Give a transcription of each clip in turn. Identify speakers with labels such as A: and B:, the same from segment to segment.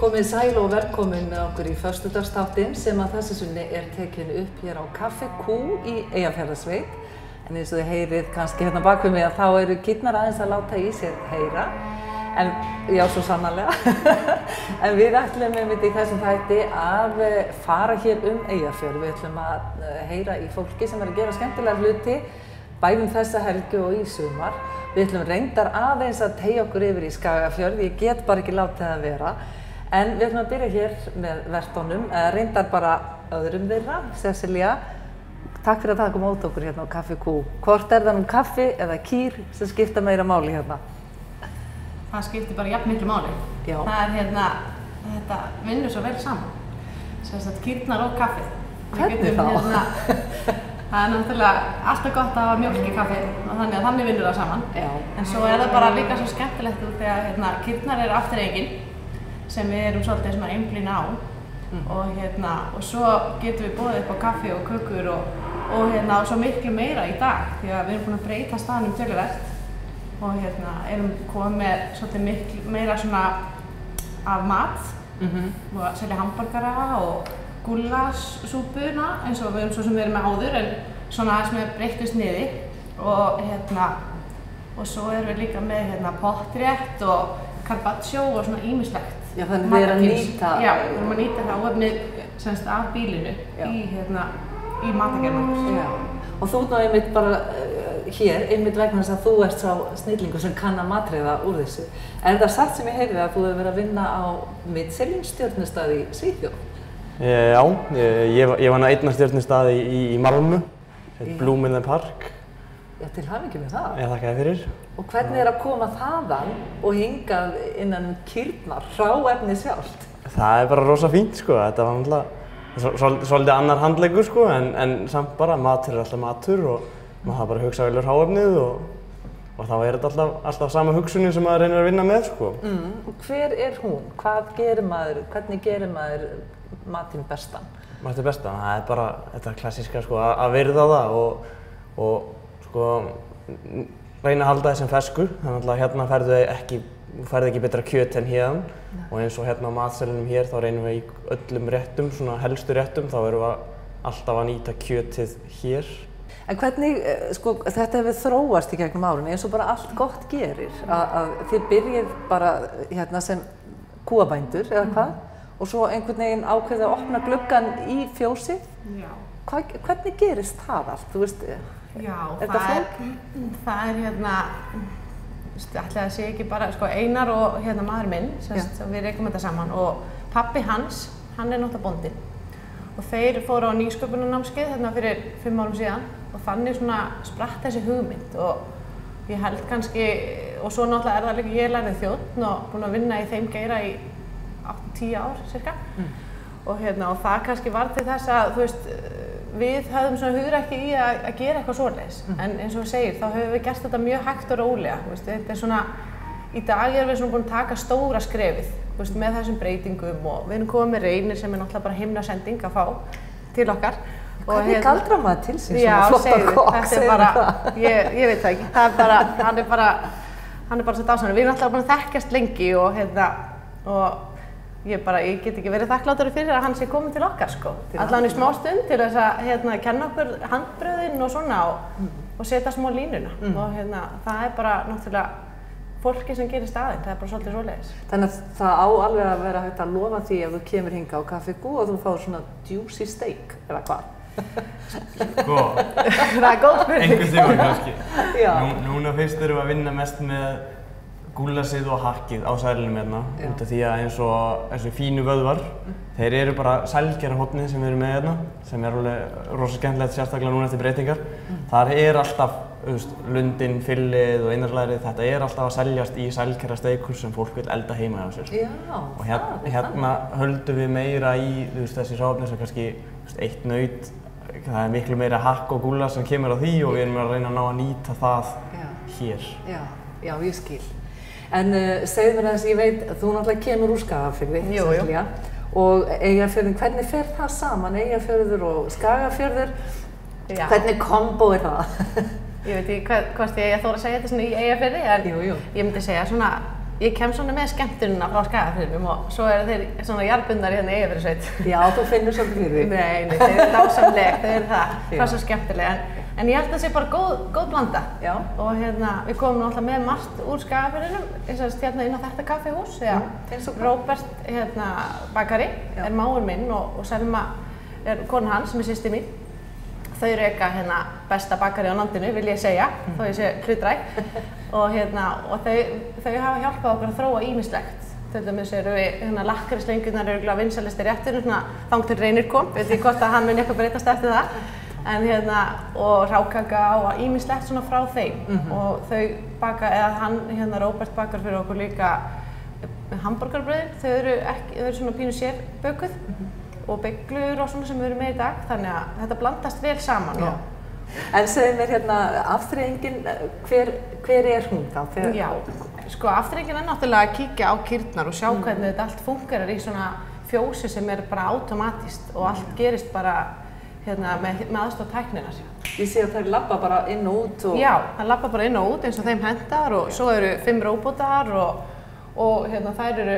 A: Komið sæl og velkomin með okkur í föstudagsþáttinn sem að þessi sinni tekin upp hér á Kaffi Kú í Eyjafjarðarsveit. En eins og þið heyrið kannski hérna bak við mig að þá eru kýrnar aðeins að láta í sér heyra. En já, svo sannarlega. En við ætlum einmitt í þessum þætti að fara hér Eyjafjörð. Við ætlum að heyra í fólki sem að gera skemmtilega hluti, bæði þessa helgi og í sumar. Við ætlum reyndar aðeins að teygja okkur yfir í Skagafjörð, ég get bara ekki látið það vera. En við ætlum að byrja hér með vertunum, reyndar bara öðrum þeirra, Cecilia. Takk fyrir að taka mót okkur hérna á Kaffi Kú. Hvort það kaffi eða kýr sem skipta meira máli hérna?
B: Það skiptir bara jafn miklu máli.
A: Já.
B: Það þetta vinnur svo vel saman. Sem sagt kýrnar og kaffið.
A: Hvernig þá?
B: Það náttúrulega alltaf gott að hafa mjólk í kaffið og þannig vinnur það saman.
A: Já.
B: En svo það bara líka svo skemmtilegt út þegar kýrnar eru afturreikinn sem við erum svolítið svona einblína á. Og svo getum við boðið upp á kaffi og kökur og svo miklu meira í dag því að við erum búin að breyta staðnum töluvert og erum komið með svolítið miklu meira svona af mat og að selja hamborgara og gúllasúpuna eins og við erum með áður en svona aðeins með breyttu sniði og svo erum við líka með pottrétt og carpaccio og svona ýmislegt.
A: Já, þannig við erum að nýta...
B: Já, við erum að nýta það óefnið af bílinu í matagerðum.
A: Já, og þú ert nú einmitt bara hér, einmitt vegna þess að þú ert sá snillingur sem kann að matreiða úr þessu. Er það satt sem ég heyrði að þú hefur verið að vinna á Michelin-stjörnustað í Svíþjóð?
C: Já, ég var einn af stjörnustaði í Malmö, Bloom in the Park.
A: Já, til hamingju með það.
C: Já, þakka þér fyrir.
A: Og hvernig er að koma þaðan og hingað innan kýrnar, hráefni sjálft?
C: Það bara rosa fínt sko, þetta var náttúrulega svolítið annar handleggur sko, en samt bara matur alltaf matur og maður þarf bara að hugsa vel um hráefnið og þá þetta alltaf sama hugsunin sem maður reynir að vinna með sko.
A: Og hver er hún? Hvernig gerir maður matinn bestan?
C: Matinn bestan? Það bara þetta klassíska sko, að virða það og sko reyna að halda þessum ferskur, þannig að hérna færðu ekki betra kjöt en hérna og eins og hérna á matseðlinum hér þá reynum við í öllum réttum, svona helstu réttum, þá erum við alltaf að nýta kjötið hér.
A: En hvernig, sko, þetta hefur þróast í gegnum árin eins og bara allt gott gerir, að þið byrjið bara hérna sem kúabændur eða hvað og svo einhvern veginn ákveðið að opna gluggann í fjósið. Já. Hvernig gerist það allt, þú veist?
B: Já, það er ætli að sé ekki bara Einar og maður minn, við rekum þetta saman og pabbi hans, hann er náttúrulega bóndinn og þeir fóru á nýsköpunarnámskeið fyrir 5 árum síðan og þannig svona spratt þessi hugmynd og ég held kannski, og svo náttúrulega það líka ég lærði þjónn og búin að vinna í þeim geira í 8-10 ár cirka og það kannski var til þess að, þú veist, við höfðum svona hugrekki í að gera eitthvað svoleiðis, en eins og þú segir, þá höfum við gert þetta mjög hægt og rólega, þetta svona, í dag erum við svona búin að taka stóra skrefið, með þessum breytingum og við erum komið með Reynir sem er náttúrulega bara himnasending að fá til okkar.
A: Hvernig galdrar maður til sín svona flottar kokk,
B: segir það? Ég veit það ekki, það er bara, hann er bara svo dásamlegur, við erum náttúrulega búin að þekkjast lengi og ég get ekki verið þakklátari fyrir að hann sé komið til okkar sko. Allan í smá stund til þess að kenna okkur handbröðin og svona og setja smá línuna og það er bara náttúrulega fólki sem gerir staðinn, það er bara svolítið svoleiðis.
A: Þannig að það á alveg að vera hægt að lofa því ef þú kemur hingað á Kaffi Kú og þú fáir svona juicy steak eða hvað?
C: Sko,
B: það er góð spurning.
C: Einhvers tíma kannski. Núna fyrst erum við að vinna mest með gúllasið og hakkið á sælinum hérna út af því að eins og fínu vöðvar þeir eru bara sælgerðarhornið sem við erum með hérna sem er alveg rosa skemmtilegt sérstaklega núna eftir breytingar. Þar alltaf lundin, fyllið og innarslærið, þetta alltaf að seljast í sælgerðarsteikhús sem fólk vil elda heima hjá sér. Og hérna höldum við meira í þessi hráefni sem kannski eitt naut, það er miklu meira hakk og gúllas sem kemur á því og við erum að reyna að ná að nýta það hér.
A: Já, ég skil. En segðu mér aðeins, ég veit, þú náttúrulega kemur úr Skagafirði, Cecilia, og Eyjafjörðin, hvernig fer það saman, Eyjafjörður og Skagafjörður? Hvernig kombó er það?
B: Ég veit ekki hvort ég þóra að segja þetta svona í Eyjafirði, en ég myndi segja svona ég kem svona með skemmtunina frá Skagafirðinum og svo eru þeir svona jarðbundnar hérna í Eyjafjarðarsveit.
A: Já, þú finnur svolítið fyrir því.
B: Nei, þeir eru dásamleg, þeir eru það svo skemmtileg. En ég held að það sé bara góð blanda.
A: Já.
B: Og við komum náttúrulega með margt úr Skagafirðinum, hérna inn á þetta kaffihús. Róbert bakari er mágur minn og Selma er kona hans sem er systir mín. Þau reka besta bakari á landinu, vil ég segja, þó ég sé hlutdræg. Og þau hafa hjálpað okkur að þróa ýmislegt. Til dæmis eru við, lakkríslengjurnar eru örugglega vinsælastir rétturinn, þangað til Reynir kom, veit ég hvort að hann muni eitthvað breytast eftir það. En og rákaka og ýmislegt svona frá þeim. Og þau baka, eða hann, Róbert bakar fyrir okkur líka hamborgarbrauðin, þau eru svona pínu sérbökuð. Og beiglur og svona sem við erum með í dag, þannig að þetta blandast vel saman.
A: En segðu mér afþreyingin, hver er hún þá?
B: Já, sko afþreyingin er náttúrulega að kíkja á kýrnar og sjá hvernig þetta allt fungerar í svona fjósi sem er bara automatískt og allt gerist bara með aðstoð tækninnar.
A: Ég sé að þær labba bara inn og út og...
B: Já, þær labba bara inn og út eins og þeim hentar og svo eru 5 róbótar og þær eru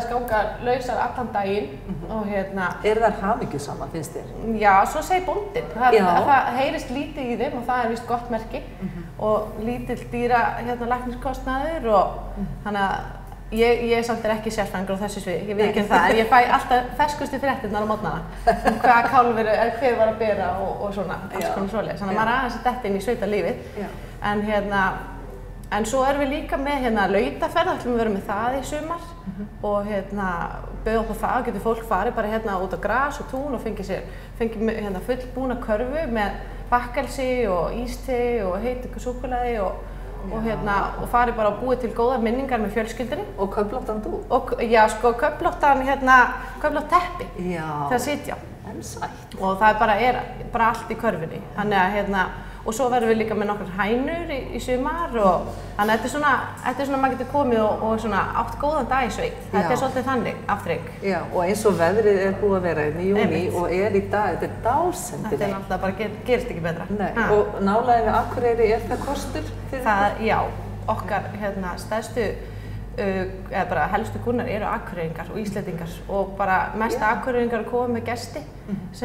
B: skanga lausar allan daginn og
A: Eru þær hamingjusamar, finnst þér?
B: Já, svo segir bóndinn. Það heyrist lítið í þeim og það er víst gott merki og lítill dýra lækniskostnaður og þannig að ég samt ekki sérfræðingur á þessu sviði, ég viðurkenni það, en ég fæ alltaf ferskustu fréttirnar á morgnana hvaða kálfur hver var að bera og svona, alls konar svoleiðis. Þannig að maður aðeins detta inn í sveitalífið. En svo erum við líka með lautaferð, ætlum við vera með það í sumar og bauð okkur það, getur fólk farið bara út á gras og tún og fengið fullbúna körfu með bakkelsi og íste og heitu súkkulaði og farið bara og búið til góðar minningar með fjölskyldunni.
A: Og köflóttan dúk?
B: Já, sko köflóttan teppi til að sitja.
A: En sætt.
B: Og það bara allt í körfunni. Þannig að og svo verðum við líka með nokkrar hænur í sumar og þannig að þetta er svona maður getur komið og svona átt góðan dag í sveit. Þetta er svolítið þannig afþreying.
A: Já, og eins og veðrið er búið að vera í júní og er í dag, þetta er dásendileg.
B: Þetta er náttúrulega bara gerist ekki betra.
A: Nei, og nálægðin við Akureyri, er það kostur fyrir það? Já,
B: okkar stærstu eða bara helstu kúnnar eru Akureyringar og Íslendingar og bara mest Akureyringar að koma með gesti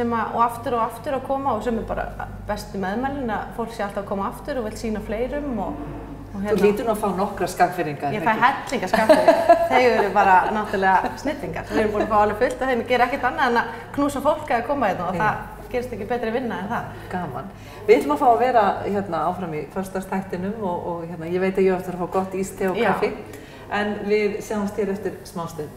B: og aftur að koma og sem er bara bestu meðmælin að fólk sé alltaf að koma aftur og vil sýna fleirum
A: Þú hlýtur nú að fá nokkra Skagfirðinga.
B: Ég fæ hellinga Skagfirðinga. Þeir eru bara náttúrulega snillingar. Við erum búin að fá alveg fullt af þeim, gera ekkert annað en að knúsa fólk að koma hérna og það gerist ekki betri vinna en það.
A: Gaman. Við ætlum að fá að vera áfram í föstudagsþættinum og ég veit að ég á eftir að fá gott íste og kaffi. En við sjáumst hér eftir smá stund.